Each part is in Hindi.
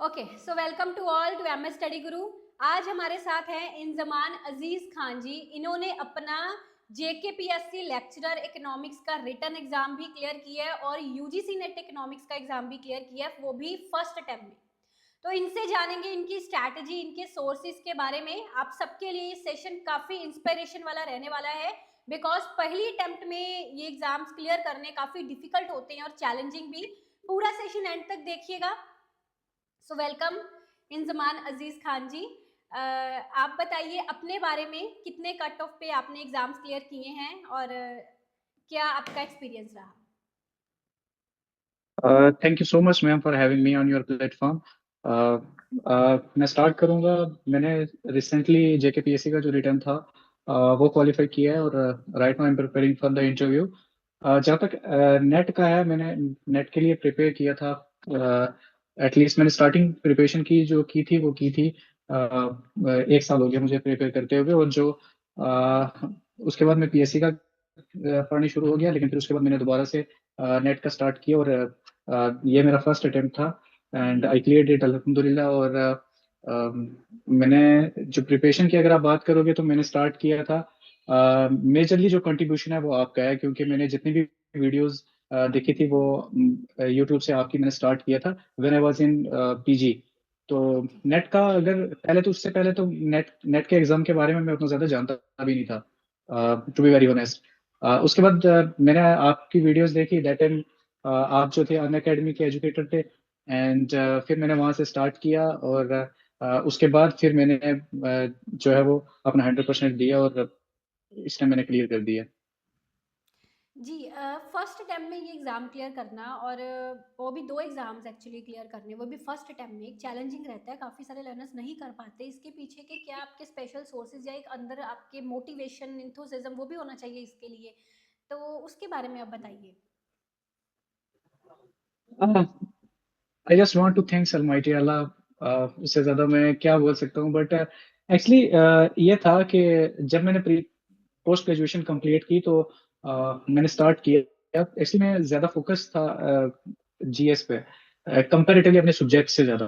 Okay, so welcome to all to MS study guru. आज हमारे साथ हैं इंजमान अजीज खान जी। इन्होंने अपना जेकेपीएससी लेक्चरर इकोनॉमिक्स का रिटन एग्जाम भी क्लियर किया है और यूजीसी नेट इकोनॉमिक्स का एग्जाम भी क्लियर किया है, वो भी फर्स्ट अटेम्प्ट में। तो इनसे जानेंगे इनकी स्ट्रैटेजी, इनके सोर्सेज के बारे में। आप सबके लिए ये सेशन काफी इंस्पिरेशन वाला रहने वाला है, बिकॉज पहली अटेम्प्ट में ये एग्जाम्स क्लियर करने काफी डिफिकल्ट होते हैं और चैलेंजिंग भी। पूरा सेशन एंड तक देखिएगा। सो वेलकम इंजमान अजीज खान जी। आप बताइए अपने बारे में, कितने कट ऑफ पे आपने एग्जाम्स क्लियर किए हैं और क्या आपका एक्सपीरियंस रहा? Thank you so much ma'am for having me on your platform. मैं स्टार्ट करूंगा। मैंने रिसेंटली जेकेपीएससी का जो रिटर्न था वो क्वालिफाई किया है और right now I am preparing for the interview. जहाँ तक नेट का है, मैंने नेट के लिए प्रिपेयर किया था। एटलीस्ट मैंने स्टार्टिंग प्रिपरेशन की थी। एक साल हो गया मुझे प्रिपेयर करते हुए, और जो उसके बाद मैं पीएससी का पढ़नी शुरू हो गया, लेकिन फिर उसके बाद मैंने दोबारा से नेट का स्टार्ट किया और ये मेरा फर्स्ट अटेम्प्ट था एंड आई क्लियर्ड इट अल्हम्दुलिल्लाह। और मैंने जो प्रिपरेशन की अगर आप बात करोगे तो मैंने स्टार्ट किया था। मेजरली जो कंट्रीब्यूशन है वो आपका है, क्योंकि मैंने जितनी भी वीडियोस देखी थी वो यूट्यूब से आपकी मैंने स्टार्ट किया था when I was in PG. तो नेट का अगर पहले तो उससे पहले तो नेट नेट के एग्जाम के बारे में मैं उतना ज्यादा जानता भी नहीं था, टू बी वेरी ऑनेस्ट। उसके बाद मैंने आपकी वीडियोस देखी दैट टाइम। आप जो थे अन अकेडमी के एजुकेटर थे एंड फिर मैंने वहां से स्टार्ट किया और उसके बाद फिर मैंने जो है वो अपना 100% दिया और इस टाइम मैंने क्लियर कर दिया। जी, फर्स्ट अटेम्प्ट में ये एग्ज़ाम क्लियर करना और वो भी दो एग्ज़ाम्स एक्चुअली क्लियर करने, वो भी फर्स्ट अटेम्प्ट में, एक चैलेंजिंग रहता है। काफ़ी सारे लर्नर्स नहीं कर पाते। इसके पीछे के क्या आपके स्पेशल सोर्सेज या एक अंदर आपके मोटिवेशन, इंथुसिज्म वो भी होना चाहिए इसके लिए। तो उसके बारे में आप बताइए। I just want to thanks almighty Allah. उससे ज्यादा मैं क्या बोल सकता हूँ, बट एक्चुअली ये था कि जब मैंने पोस्ट ग्रेजुएशन कंप्लीट की तो मैंने स्टार्ट किया। एक्चुअली मैं ज्यादा फोकस था जीएस पे कंपैरेटिवली अपने सब्जेक्ट से ज्यादा।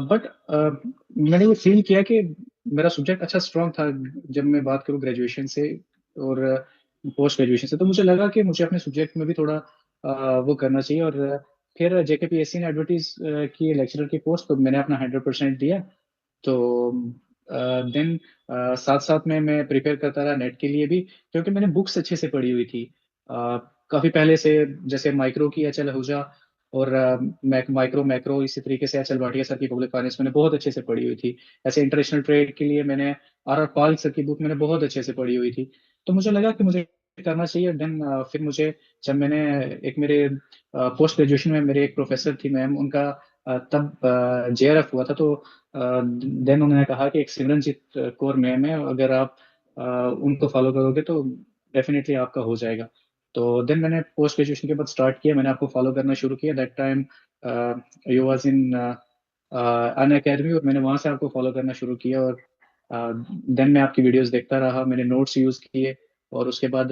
बट मैंने ये फील किया कि मेरा सब्जेक्ट अच्छा स्ट्रांग था जब मैं बात करूँ ग्रेजुएशन से और पोस्ट ग्रेजुएशन से। तो मुझे लगा कि मुझे अपने सब्जेक्ट में भी थोड़ा वो करना चाहिए। और फिर जेकेपीएससी ने एडवर्टीज की लेक्चरर की पोस्ट, तो मैंने अपना 100% दिया। तो देन साथ साथ में मैं प्रिपेयर करता रहा नेट के लिए भी, क्योंकि मैंने बुक्स अच्छे से पढ़ी हुई थी काफी पहले से। जैसे माइक्रो की एच एल आहूजा और माइक्रो मैक्रो, इसी तरीके से एच एल भाटिया सर की पब्लिक फाइनेंस मैंने बहुत अच्छे से पढ़ी हुई थी। ऐसे इंटरनेशनल ट्रेड के लिए मैंने आर आर पाल सर की बुक मैंने बहुत अच्छे से पढ़ी हुई थी। तो मुझे लगा कि मुझे करना चाहिए। देन फिर मुझे जब मैंने एक मेरे पोस्ट ग्रेजुएशन में मेरे एक प्रोफेसर थी मैम, उनका तब जेआरएफ हुआ था। तो देन उन्होंने कहा कि एक सिमरनजीत कौर मैम है, अगर आप उनको फॉलो करोगे तो डेफिनेटली आपका हो जाएगा। तो देन मैंने पोस्ट ग्रेजुएशन के बाद स्टार्ट किया, मैंने आपको फॉलो करना शुरू किया। That time you was in Unacademy, और मैंने वहां से आपको फॉलो करना शुरू किया। और देन मैं आपकी वीडियोस देखता रहा, मैंने नोट्स यूज किए। और उसके बाद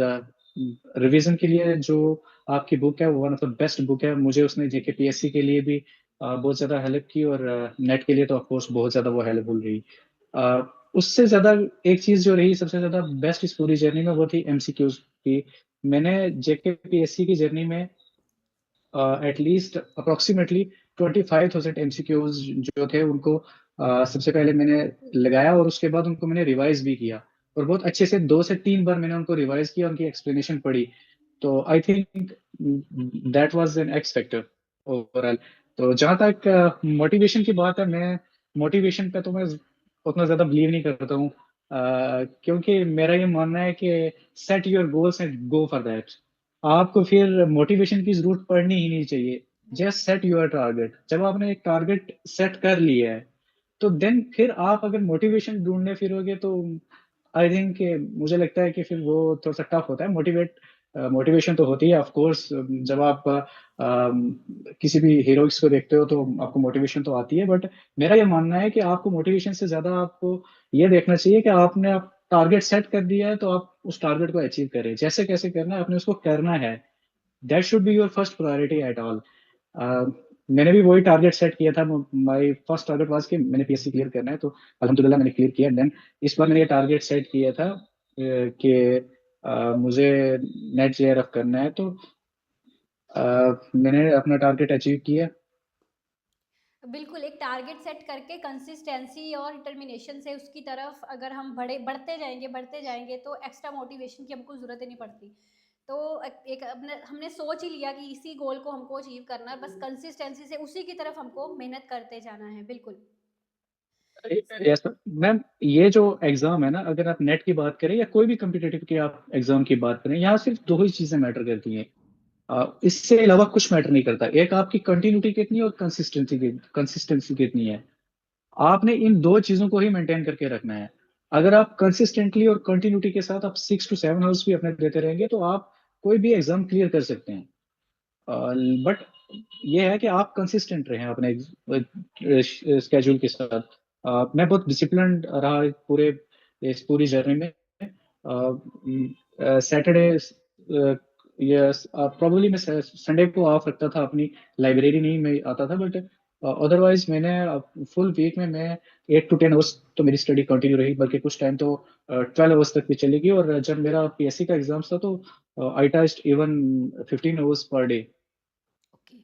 रिवीजन के लिए जो आपकी बुक है वो one of the best book है। मुझे उसने जेकेपीएससी के लिए भी बहुत ज्यादा हेल्प की, और नेट के लिए तो ऑफकोर्स बहुत ज्यादा वो हेल्पफुल रही। अ, उससे ज्यादा एक चीज जो रही सबसे ज्यादा बेस्ट इस पूरी जर्नी में, वो थी एमसीक्यूज की। मैंने जेकेपीएससी की जर्नी में एटलीस्ट अप्रोक्सीमेटली 25,000 एमसीक्यूज जो थे उनको सबसे पहले मैंने लगाया, और उसके बाद उनको मैंने रिवाइज भी किया। और बहुत अच्छे से 2 से 3 बार मैंने उनको रिवाइज किया, उनकी एक्सप्लेनेशन पढ़ी। तो I think that was an x factor overall. तो जहां तक मोटिवेशन की बात है, मैं मोटिवेशन पे तो मैं उतना ज्यादा बिलीव नहीं करता हूँ, क्योंकि मेरा ये मानना है कि set your goals and go for that. आपको फिर मोटिवेशन की जरूरत पड़नी ही नहीं चाहिए। Just set your target. जब आपने एक टारगेट सेट कर लिया है तो देन फिर आप अगर मोटिवेशन ढूंढने फिरोगे तो आई थिंक, मुझे लगता है कि फिर वो थोड़ा सा टफ होता है। मोटिवेशन तो होती है ऑफ कोर्स। जब आप किसी भी हीरोइक्स को देखते हो तो आपको मोटिवेशन तो आती है, बट मेरा ये मानना है कि आपको मोटिवेशन से ज्यादा आपको ये देखना चाहिए कि आपने आप टारगेट सेट कर दिया है, तो आप उस टारगेट को अचीव करें। जैसे कैसे करना है आपने उसको करना है। That should be your first priority at all. मैंने भी वही टारगेट सेट किया था। माय फर्स्ट टारगेट वाज कि मैंने पीएससी क्लियर करना है, तो अल्हम्दुलिल्लाह मैंने क्लियर किया। देन इस बार मैंने ये टारगेट सेट किया था कि मुझे नेट जेआरएफ करना है, तो मैंने अपना टारगेट अचीव किया। बिल्कुल, एक टारगेट सेट करके कंसिस्टेंसी और डिटर्मिनेशन से उसकी तरफ अगर हम बढ़ते जाएँगे तो एक्स्ट्रा मोटिवेशन की हमको ज़रूरत ही नहीं पड़ती। तो एक अपने हमने सोच ही लिया कि इसी गोल को हमको अचीव करना है, बस कंसिस्टेंसी से उसी की तरफ हमको मेहनत करते जाना है, बिल्कुल। यस मैम, ये जो एग्जाम है ना, अगर आप नेट की बात करें या कोई भी कम्पिटेटिव के आप एग्जाम की बात करें, यहाँ सिर्फ दो ही चीजें मैटर करती हैं। इससे अलावा कुछ मैटर नहीं करता। एक आपकी कंटिन्यूटी कितनी है और कंसिस्टेंसी कितनी है। आपने इन दो चीजों को ही मेंटेन करके रखना है। अगर आप कंसिस्टेंटली और कंटिन्यूटी के साथ आप 6 to 7 आवर्स भी अपने देते रहेंगे, तो आप कोई भी एग्जाम क्लियर कर सकते हैं। बट ये है कि आप कंसिस्टेंट रहें अपने स्केड्यूल के साथ। मैं बहुत डिसिप्लिन्ड रहा इस पूरी जर्नी में। सैटरडे, यस, प्रॉब्लली मैं संडे को ऑफ रखता था, अपनी लाइब्रेरी नहीं मैं आता था, बट अदरवाइज मैंने फुल वीक में मैं 8 to 10 आवर्स तो मेरी स्टडी कंटिन्यू रही, बल्कि कुछ टाइम तो 12 आवर्स तक भी चलेगी। और जब मेरा पीएससी का एग्जाम था, तो आई touched even 15 hours per day. Okay,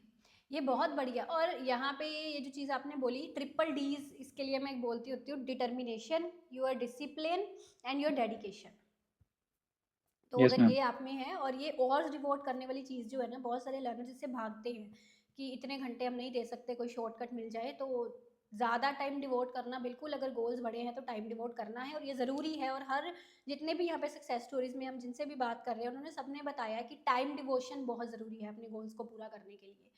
ये बहुत बढ़िया। और यहाँ पे ये जो चीज़ आपने बोली ट्रिपल डीज, इसके लिए मैं एक बोलती होती हूँ, determination, your discipline and your dedication. तो यस अगर मैम। ये आप में है, और ये और डिवोट करने वाली चीज़ जो है ना, बहुत सारे लर्नर्स इससे भागते हैं कि इतने घंटे हम नहीं दे सकते, कोई शॉर्टकट मिल जाए। तो ज़्यादा टाइम डिवोट करना, बिल्कुल अगर गोल्स बड़े हैं तो टाइम डिवोट करना है, और ये ज़रूरी है। और हर जितने भी यहाँ पे सक्सेस स्टोरीज में हम जिनसे भी बात कर रहे हैं, उन्होंने सबने बताया कि टाइम डिवोशन बहुत ज़रूरी है अपने गोल्स को पूरा करने के लिए।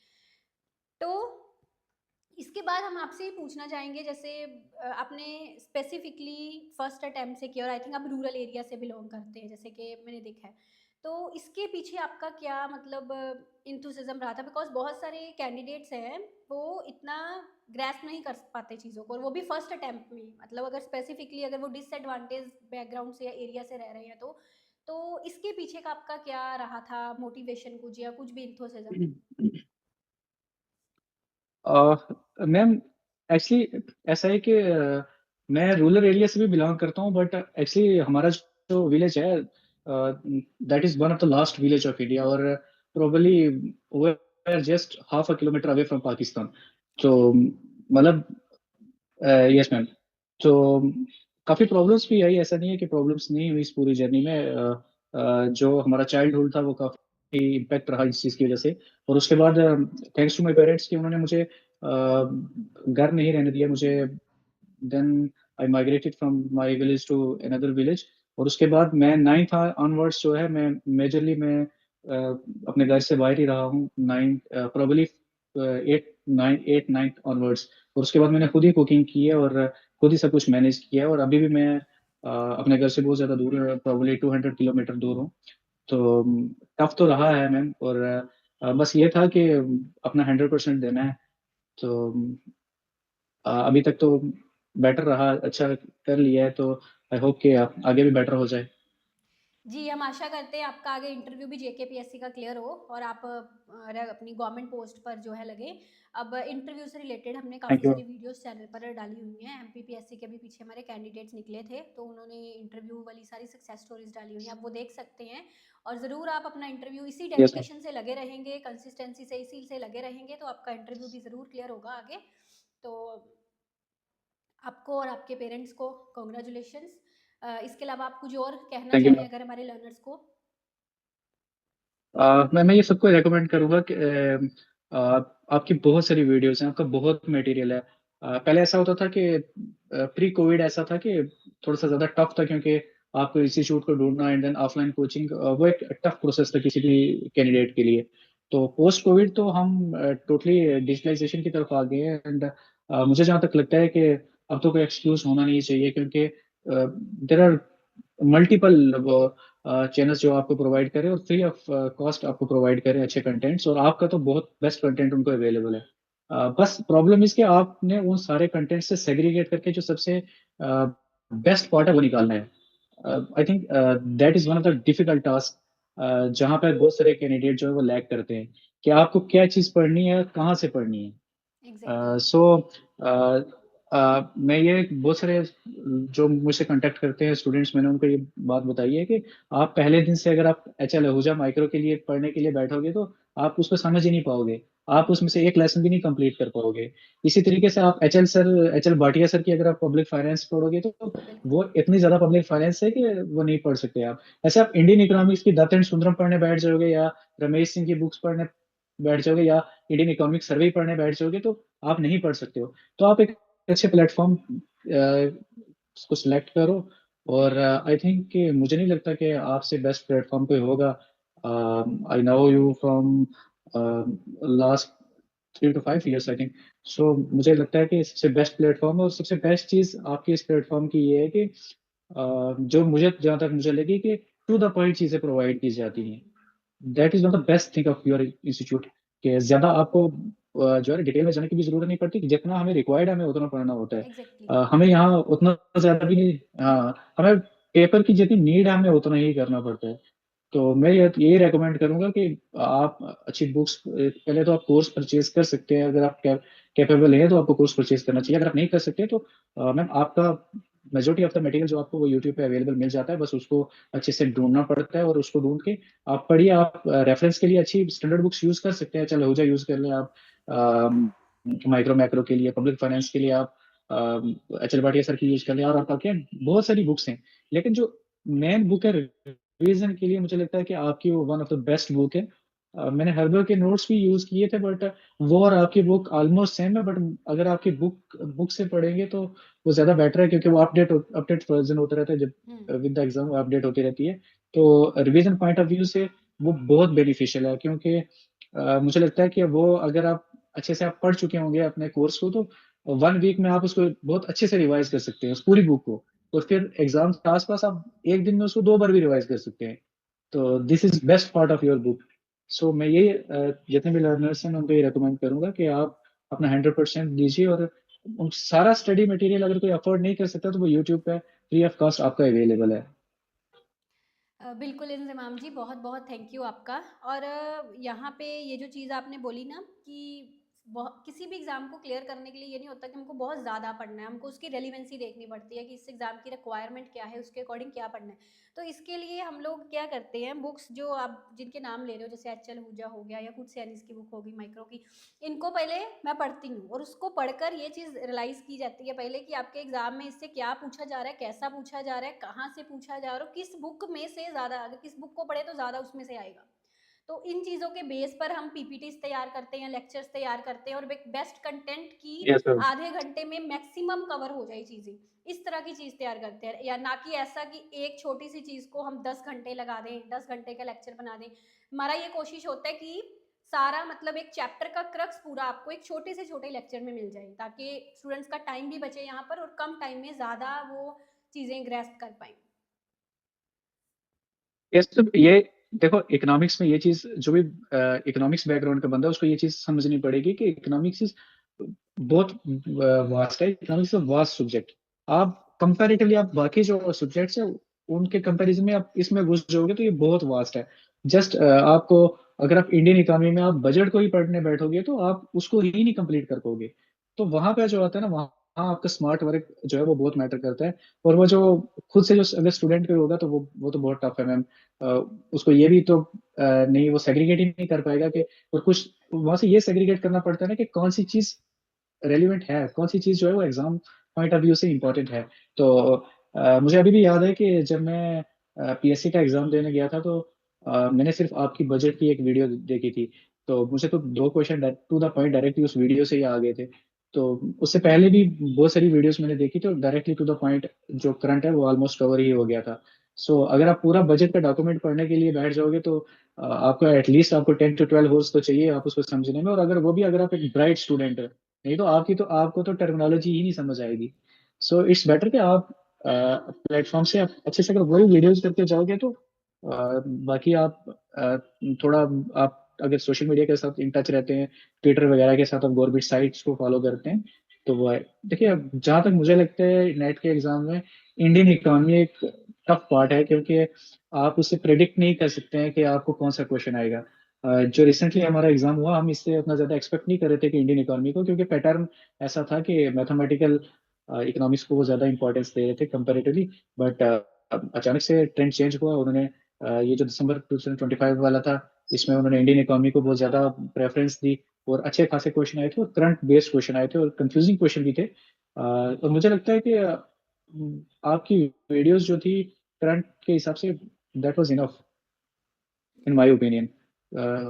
तो इसके बाद हम आपसे ये पूछना चाहेंगे, जैसे आपने स्पेसिफिकली फर्स्ट अटेम्प्ट से किया, और आई थिंक आप रूरल एरिया से बिलोंग करते हैं जैसे कि मैंने देखा है। तो इसके पीछे आपका क्या मतलब इंथुसिज्म रहा था? बिकॉज बहुत सारे कैंडिडेट्स हैं वो इतना ग्रैस्प नहीं कर पाते चीज़ों को, और वो भी फर्स्ट अटेम्प्ट में। मतलब अगर स्पेसिफिकली अगर वो डिसएडवांटेज बैकग्राउंड से या एरिया से रह रहे हैं, तो इसके पीछे का आपका क्या रहा था मोटिवेशन, कुछ या कुछ भी इंथुसिज्म? मैम, एक्चुअली ऐसा है कि मैं रूरल एरिया से भी बिलोंग करता हूँ, बट एक्चुअली हमारा जो विलेज है, that is one of the last village of India, और probably we are just half a kilometer away from Pakistan. तो ओके। मतलब, यस मैम। तो काफी प्रॉब्लम्स भी आई, ऐसा नहीं है कि प्रॉब्लम्स नहीं हुई इस पूरी जर्नी में। जो हमारा चाइल्डहुड था वो काफी इम्पेक्ट रहा इस चीज की वजह से। और उसके बाद थैंक्स टू माय पेरेंट्स कि उन्होंने मुझे घर नहीं रहने दिया मुझे। Then I migrated from my village to another village. और उसके बाद मैं 9th ऑनवर्ड्स जो है, मैं मेजरली मैं अपने घर से बाहर ही रहा हूँ। 9 प्रोबेबली 8 9 ऑनवर्ड्स। और उसके बाद मैंने खुद ही कुकिंग की है और खुद ही सब कुछ मैनेज किया है। और अभी भी मैं अपने घर से बहुत ज्यादा दूर, प्रोबेबली 200 किलोमीटर दूर हूँ। तो टफ तो रहा है मैम। और बस ये था कि अपना 100% देना है। तो अभी तक तो बेटर रहा, अच्छा कर लिया है, तो आई होप कि आगे भी बेटर हो जाए। जी, हम आशा करते हैं आपका आगे इंटरव्यू भी जेकेपीएससी का क्लियर हो, और आप अपनी गवर्नमेंट पोस्ट पर जो है लगे। अब इंटरव्यू से रिलेटेड हमने काफ़ी थैंक यू। सारी वीडियोस चैनल पर डाली हुई हैं। एमपीपीएससी के भी पीछे हमारे कैंडिडेट्स निकले थे, तो उन्होंने इंटरव्यू वाली सारी सक्सेस स्टोरीज डाली हुई हैं, आप वो देख सकते हैं। और ज़रूर आप अपना इंटरव्यू इसी यस मैम। डेडिकेशन से लगे रहेंगे, कंसिस्टेंसी से इसी से लगे रहेंगे, तो आपका इंटरव्यू भी ज़रूर क्लियर होगा आगे। तो आपको और आपके पेरेंट्स को कॉन्ग्रेचुलेशंस। इसके अलावा आप कुछ और कहना थैंक यू चाहें मैम। अगर हमारे लर्नर्स को? मैं ये सबको रेकमेंड करूंगा कि आपकी बहुत सारी वीडियोस हैं, आपका बहुत मटेरियल है। पहले ऐसा होता था कि प्री कोविड ऐसा था कि थोड़ा सा ज्यादा टफ था, क्योंकि आपको इंस्टीट्यूट को ढूंढना एंड देन ऑफलाइन कोचिंग, वो एक टफ प्रोसेस था किसी भी कैंडिडेट के लिए। तो पोस्ट कोविड तो हम टोटली डिजिटलाइजेशन की तरफ आ गए हैं। एंड मुझे जहाँ तक लगता है कि अब तो कोई एक्सक्यूज होना नहीं चाहिए, क्योंकि देर आर मल्टीपल चैनल्स जो आपको प्रोवाइड करें और फ्री ऑफ कॉस्ट आपको प्रोवाइड करें अच्छे कंटेंट्स, और आपका तो बहुत बेस्ट कंटेंट उनको अवेलेबल है। बस प्रॉब्लम इसके आपने उन सारे कंटेंट से सेग्रीगेट करके जो सबसे बेस्ट पार्ट है वो निकालना है। I think that is one of the difficult task, जहाँ पे बहुत सारे कैंडिडेट जो है वो लैग करते हैं कि आपको क्या चीज पढ़नी है, कहाँ से पढ़नी है। एग्जैक्टली। सो मैं ये बहुत सारे जो मुझसे कांटेक्ट करते हैं स्टूडेंट्स, मैंने उनको ये बात बताई है कि आप पहले दिन से अगर आप एच एल आहूजा माइक्रो के लिए पढ़ने के लिए बैठोगे तो आप उसको समझ ही नहीं पाओगे। आप उसमें से एक लेसन भी नहीं कंप्लीट कर पाओगे। इसी तरीके से आप एच एल भाटिया सर की अगर आप पब्लिक फाइनेंस पढ़ोगे तो बिल्कुल। वो इतनी ज्यादा पब्लिक फाइनेंस है कि वो नहीं पढ़ सकते आप। ऐसे आप इंडियन इकोनॉमिक्स की दत्त एंड सुंदरम पढ़ने बैठ जाओगे, या रमेश सिंह की बुक्स पढ़ने बैठ जाओगे, या इंडियन इकोनॉमिक सर्वे पढ़ने बैठ जाओगे, तो आप नहीं पढ़ सकते हो। तो आप एक अच्छे प्लेटफॉर्म को सिलेक्ट करो। और आई थिंक कि मुझे नहीं लगता कि आपसे बेस्ट प्लेटफॉर्म कोई होगा। I know you from last 3 to 5 years I think. So मुझे लगता है कि सबसे बेस्ट प्लेटफॉर्म है, और सबसे बेस्ट चीज आपकी इस प्लेटफॉर्म की ये है कि जो मुझे जहाँ तक मुझे लगी कि टू द पॉइंट चीजें प्रोवाइड की जाती हैं। That is not the best thing of your institute, कि ज्यादा आपको जो है डिटेल में जाने की भी जरूरत नहीं पड़ती, कि जितना हमें रिक्वायर्ड है हमें उतना पढ़ना होता है। एग्जैक्टली। हमें यहाँ उतना ज्यादा भी नहीं, हमें पेपर की जितनी नीड है हमें उतना ही करना पड़ता है। तो मैं यही रेकमेंड करूंगा कि आप अच्छी बुक्स, पहले तो आप कोर्स परचेज कर सकते हैं, अगर आप कैपेबल हैं तो आपको कोर्स परचेज करना चाहिए। अगर आप नहीं कर सकते तो मैम आपका मेजोरिटी ऑफ द मटेरियल जो आपको वो यूट्यूब पे अवेलेबल मिल जाता है, बस उसको अच्छे से ढूंढना पड़ता है, और उसको ढूंढ के आप पढ़िए। आप रेफरेंस के लिए अच्छी स्टैंडर्ड बुक्स यूज कर सकते हैं, चलो आहूजा यूज कर लें आप, माइक्रो मैक्रो के लिए, पब्लिक फाइनेंस के लिए आप एच एल भाटिया सर की यूज कर लें, और आपका क्या बहुत सारी बुक्स हैं। लेकिन जो मेन बुक है रिवीजन के लिए, मुझे लगता है कि आपकी वो one of the best book है। मैंने हर्बल के नोट्स भी यूज किए थे, बट वो और आपकी बुक ऑलमोस्ट सेम है। बट अगर आपकी बुक से पढ़ेंगे तो वो ज्यादा बेटर है, क्योंकि वो अपडेट वर्जन होता रहता है, हम्म। जब विद द एग्जाम अपडेट होती रहती है। तो रिवीजन पॉइंट ऑफ व्यू से वो बहुत बेनिफिशियल है, क्योंकि मुझे लगता है कि वो अगर आप अच्छे से आप पढ़ चुके होंगे अपने कोर्स को, तो 1 वीक में आप उसको बहुत अच्छे से रिवाइज कर सकते हैं उस पूरी बुक को। और फिर एग्जाम के आसपास आप एक दिन में उसको 2 बार भी रिवाइज कर सकते हैं। तो this is best part of your book. So मैं ये जितने भी लर्नर्स हैं मैं उनको ये रिकमेंड करूंगा कि आप अपना 100% दीजिए, और सारा स्टडी मटेरियल अगर कोई अफोर्ड नहीं कर सकता तो वो यूट्यूब पे फ्री ऑफ कॉस्ट आपका अवेलेबल है। बिल्कुल इंज़माम जी, बहुत बहुत थैंक यू आपका। और यहाँ पे ये जो चीज़ आपने बोली ना कि किसी भी एग्ज़ाम को क्लियर करने के लिए ये नहीं होता कि हमको बहुत ज़्यादा पढ़ना है, हमको उसकी रेलिवेंसी देखनी पड़ती है कि इस एग्ज़ाम की रिक्वायरमेंट क्या है, उसके अकॉर्डिंग क्या पढ़ना है। तो इसके लिए हम लोग क्या करते हैं, बुक्स जो आप जिनके नाम ले रहे हो, जैसे एच एल आहूजा हो गया या कुछ सैनिस की बुक होगी माइक्रो की, इनको पहले मैं पढ़ती हूँ, और उसको पढ़कर ये चीज़ रियलाइज़ की जाती है पहले कि आपके एग्जाम में इससे क्या पूछा जा रहा है, कैसा पूछा जा रहा है, कहाँ से पूछा जा रहा है, किस बुक में से ज़्यादा, अगर किस बुक को पढ़े तो ज़्यादा उसमें से आएगा। तो इन चीज़ों के बेस पर हम पीपीटीज तैयार करते हैं, लेक्चर्स तैयार करते हैं, और बेस्ट कंटेंट की यस सर। आधे घंटे में मैक्सिमम कवर हो जाए चीज़ें, इस तरह की चीज़ तैयार करते हैं। या ना कि ऐसा कि एक छोटी सी चीज़ को हम 10 घंटे लगा दें, 10 घंटे का लेक्चर बना दें। हमारा ये कोशिश होता है कि सारा मतलब एक चैप्टर का क्रक्स पूरा आपको एक छोटे से छोटे लेक्चर में मिल जाए, ताकि स्टूडेंट्स का टाइम भी बचे यहाँ पर, और कम टाइम में ज़्यादा वो चीज़ें ग्रेस्प कर पाए। यस तो ये देखो, इकोनॉमिक्स में ये चीज जो भी इकोनॉमिक्स बैकग्राउंड का बंदा है उसको ये चीज समझनी पड़ेगी कि इकोनॉमिक्स इज बहुत वास्ट है। Economics is vast subject. आप कंपैरेटिवली आप बाकी जो सब्जेक्ट्स है उनके कंपैरिजन में आप इसमें घुस जाओगे तो ये बहुत वास्ट है। जस्ट आपको, अगर आप इंडियन इकोनॉमी में आप बजट को ही पढ़ने बैठोगे तो आप उसको ही नहीं कंप्लीट कर पाओगे। तो वहां पे जो आता है ना, वहाँ आपका स्मार्ट वर्क जो है वो बहुत मैटर करता है। और वो जो खुद से जो अगर स्टूडेंट कोई होगा तो वो तो बहुत टफ है मैम। अ, उसको ये भी तो नहीं, वो सेग्रीगेट ही नहीं कर पाएगा कि, और कुछ वहां से ये सेग्रीगेट करना पड़ता है ना कि कौन सी चीज रेलिवेंट है, कौन सी चीज जो है वो एग्जाम पॉइंट ऑफ व्यू से इम्पोर्टेंट है। तो मुझे अभी भी याद है कि जब मैं पीएससी का एग्जाम देने गया था तो मैंने सिर्फ आपकी बजट की एक वीडियो देखी थी। तो मुझे तो 2 question to the point directly उस वीडियो से ही आ गए थे। तो उससे पहले भी बहुत सारी वीडियोस मैंने देखी तो डायरेक्टली टू द पॉइंट जो करंट है वो ऑलमोस्ट कवर ही हो गया था। सो अगर आप पूरा बजट का डॉक्यूमेंट पढ़ने के लिए बैठ जाओगे तो आपको एटलीस्ट आपको 10 to 12 hours तो चाहिए आप उसको समझने में। और अगर वो भी अगर आप एक ब्राइट स्टूडेंट है, नहीं तो आपको तो टर्मिनोलॉजी ही नहीं समझ आएगी। सो इट्स बेटर कि आप प्लेटफॉर्म से आप अच्छे से अगर वही वीडियोज करते जाओगे तो बाकी आप थोड़ा, आप अगर सोशल मीडिया के साथ इन टच रहते हैं, ट्विटर वगैरह के साथ आप गवर्नमेंट साइट्स को फॉलो करते हैं, तो वो है। देखिए, जहाँ तक मुझे लगता है नेट के एग्जाम में इंडियन इकोनॉमी एक टफ पार्ट है, क्योंकि आप उसे प्रेडिक्ट नहीं कर सकते हैं कि आपको कौन सा क्वेश्चन आएगा। जो रिसेंटली हमारा एग्जाम हुआ, हम इससे उतना ज़्यादा एक्सपेक्ट नहीं कर रहे थे कि इंडियन इकोनॉमी को, क्योंकि पैटर्न ऐसा था कि मैथमेटिकल इकोनॉमिक्स को वो ज़्यादा इंपॉर्टेंस दे रहे थे कंपेरेटिवली। बट अचानक से ट्रेंड चेंज हुआ। उन्होंने ये जो दिसंबर 2025 वाला था, इसमें उन्होंने इंडियन इकोनॉमी को बहुत ज़्यादा प्रेफरेंस दी, और अच्छे खासे क्वेश्चन आए थे, और करंट बेस्ड क्वेश्चन आए थे, और कंफ्यूजिंग क्वेश्चन भी थे। और मुझे लगता है कि आपकी वीडियोस जो थी करंट के हिसाब से, that was enough in my opinion.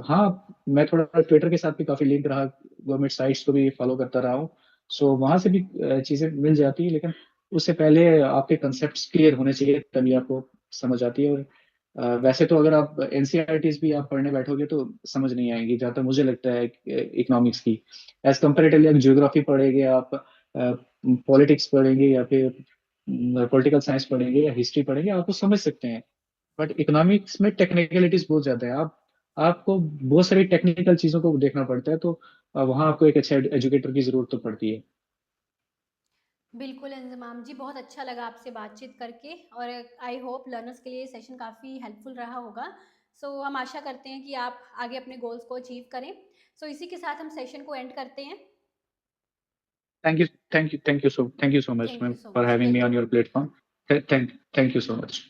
हाँ, मैं थोड़ा ट्विटर के साथ भी काफी लिंक रहा, गवर्नमेंट साइट्स को भी फॉलो करता रहा हूँ। सो वहां से भी चीजें मिल जाती है, लेकिन उससे पहले आपके कंसेप्ट क्लियर होने चाहिए, तभी आपको समझ आती है। और वैसे तो अगर आप एनसीईआरटीज भी आप पढ़ने बैठोगे तो समझ नहीं आएंगी, जहाँ तक मुझे लगता है इकोनॉमिक्स की। एज कम्पेरेटिवली आप ज्योग्राफी पढ़ेंगे, आप पॉलिटिक्स पढ़ेंगे, या फिर पॉलिटिकल साइंस पढ़ेंगे, या हिस्ट्री पढ़ेंगे, आपको समझ सकते हैं। बट इकोनॉमिक्स में टेक्निकलिटीज बहुत ज्यादा है। आप आपको बहुत सारी टेक्निकल चीजों को देखना पड़ता है, तो वहाँ आपको एक अच्छा एजुकेटर की जरूरत तो पड़ती है। बिल्कुल इंजमाम जी, बहुत अच्छा लगा आपसे बातचीत करके, और आई होप लर्नर्स के लिए सेशन काफ़ी हेल्पफुल रहा होगा। सो हम आशा करते हैं कि आप आगे अपने गोल्स को अचीव करें। सो इसी के साथ हम सेशन को एंड करते हैं। Thank you, thank you, thank you so much thank ma'am you so for much, having me on welcome. Your platform. Thank thank you so much.